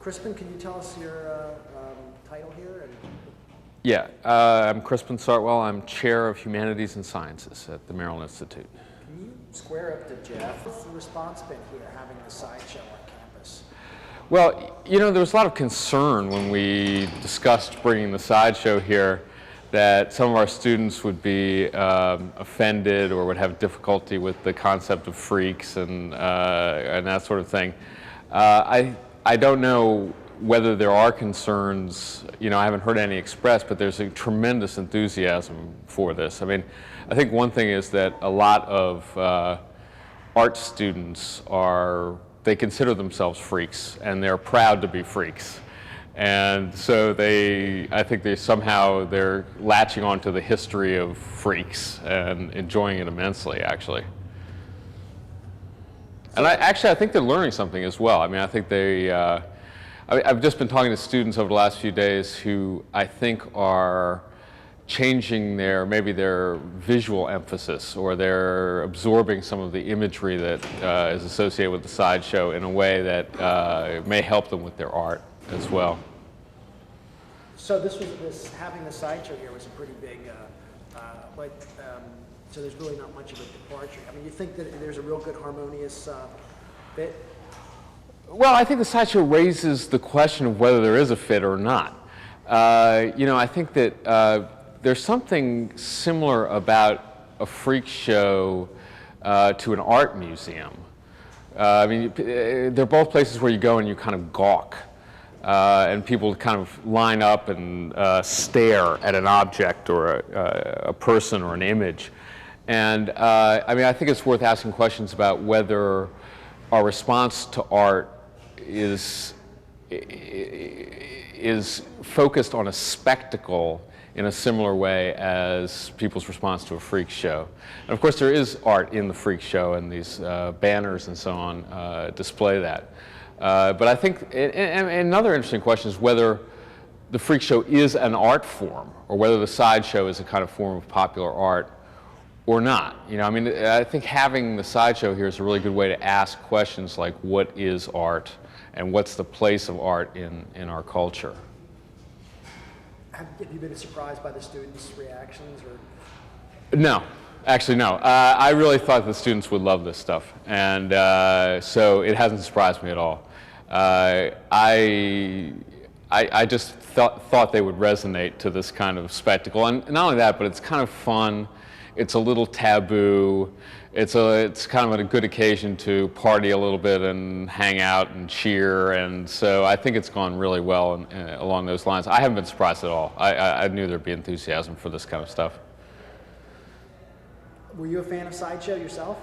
Crispin, can you tell us your title here? Yeah, I'm Crispin Sartwell. I'm Chair of Humanities and Sciences at the Maryland Institute. Can you square up to Jeff? What's the response been here, having the sideshow on campus? Well, you know, there was a lot of concern when we discussed bringing the sideshow here that some of our students would be offended or would have difficulty with the concept of freaks and that sort of thing. I don't know whether there are concerns. You know, I haven't heard any expressed, but there's a tremendous enthusiasm for this. I mean, I think one thing is that a lot of art students they consider themselves freaks, and they're proud to be freaks. And so I think they're latching onto the history of freaks and enjoying it immensely, actually. And I think they're learning something as well. I mean, I think I've just been talking to students over the last few days who I think are changing maybe their visual emphasis, or they're absorbing some of the imagery that is associated with the sideshow in a way that may help them with their art as well. So having the sideshow here was a pretty big, so there's really not much of a departure. I mean, you think that there's a real good harmonious fit? Well, I think the sideshow raises the question of whether there is a fit or not. You know, I think that there's something similar about a freak show to an art museum. I mean, they're both places where you go and you kind of gawk. And people kind of line up and stare at an object or a person or an image. And I mean, I think it's worth asking questions about whether our response to art is focused on a spectacle in a similar way as people's response to a freak show. And of course, there is art in the freak show, and these banners and so on display that. But I think another interesting question is whether the freak show is an art form, or whether the sideshow is a kind of form of popular art or not. You know, I mean, I think having the sideshow here is a really good way to ask questions like, what is art, and what's the place of art in our culture? Have you been surprised by the students' reactions, or? No. Actually, no. I really thought the students would love this stuff, and so it hasn't surprised me at all. I just thought they would resonate to this kind of spectacle, and not only that, but it's kind of fun. It's a little taboo. It's kind of a good occasion to party a little bit and hang out and cheer, and so I think it's gone really well along those lines. I haven't been surprised at all. I knew there'd be enthusiasm for this kind of stuff. Were you a fan of sideshow yourself?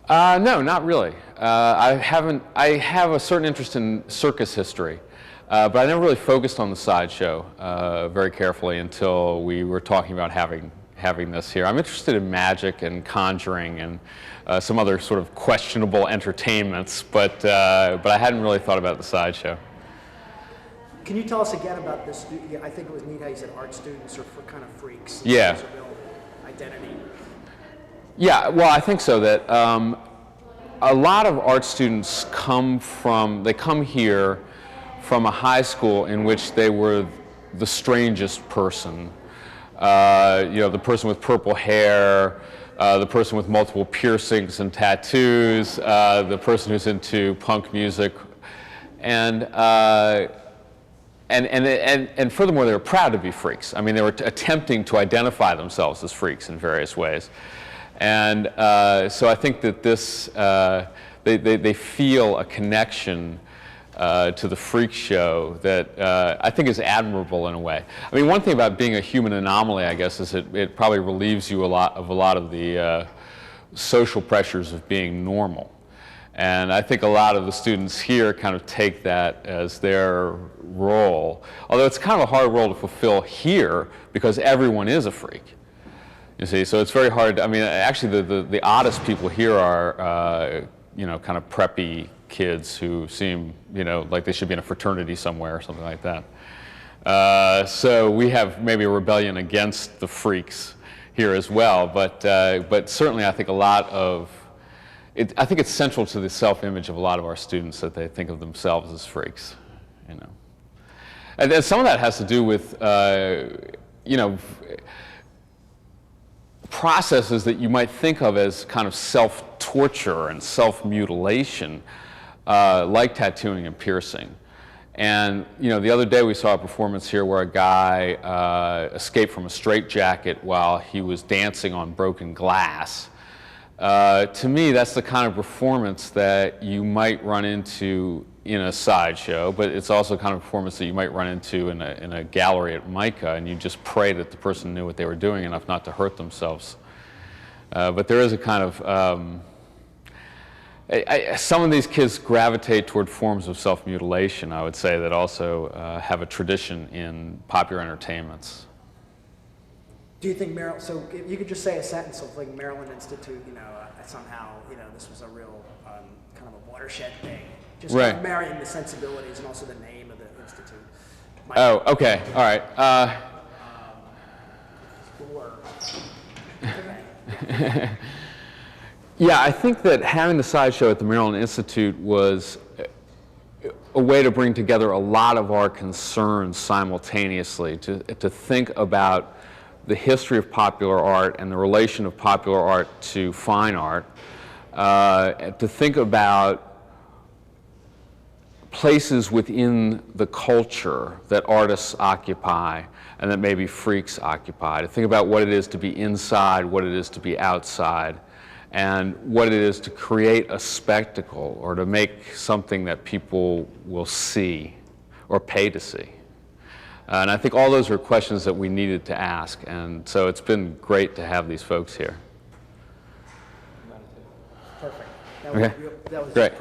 No, not really. I have a certain interest in circus history, but I never really focused on the sideshow very carefully until we were talking about having this here. I'm interested in magic and conjuring and some other sort of questionable entertainments, but I hadn't really thought about the sideshow. Can you tell us again about this? I think it was neat how you said art students are for kind of freaks. Yeah. There's a real identity. Yeah, well, I think so. That a lot of art students come here from a high school in which they were the strangest person. You know, the person with purple hair, the person with multiple piercings and tattoos, the person who's into punk music, and furthermore, they were proud to be freaks. I mean, they were attempting to identify themselves as freaks in various ways. And so I think that they feel a connection to the freak show that I think is admirable in a way. I mean, one thing about being a human anomaly, I guess, is it probably relieves you of a lot of the social pressures of being normal. And I think a lot of the students here kind of take that as their role, although it's kind of a hard role to fulfill here because everyone is a freak. You see, so it's very hard. I mean, actually, the oddest people here are, you know, kind of preppy kids who seem, you know, like they should be in a fraternity somewhere or something like that. So we have maybe a rebellion against the freaks here as well. But certainly, I think I think it's central to the self-image of a lot of our students that they think of themselves as freaks. you know. And some of that has to do with, you know, processes that you might think of as kind of self-torture and self-mutilation, like tattooing and piercing. And, you know, the other day we saw a performance here where a guy escaped from a straitjacket while he was dancing on broken glass. To me, that's the kind of performance that you might run into in a sideshow, but it's also the kind of performance that you might run into in a gallery at MICA, and you just pray that the person knew what they were doing enough not to hurt themselves. But there is a kind of, some of these kids gravitate toward forms of self-mutilation, I would say, that also have a tradition in popular entertainments. Do you think Maryland, so if you could just say a sentence of like Maryland Institute, you know, somehow, you know, this was a real kind of a watershed thing. Just right. Kind of marrying the sensibilities and also the name of the institute. Oh, okay, all right. Okay. Yeah, I think that having the sideshow at the Maryland Institute was a way to bring together a lot of our concerns simultaneously, to think about the history of popular art and the relation of popular art to fine art, to think about places within the culture that artists occupy and that maybe freaks occupy, to think about what it is to be inside, what it is to be outside, and what it is to create a spectacle or to make something that people will see or pay to see. And I think all those are questions that we needed to ask, and so it's been great to have these folks here. Perfect. Okay. That was Great.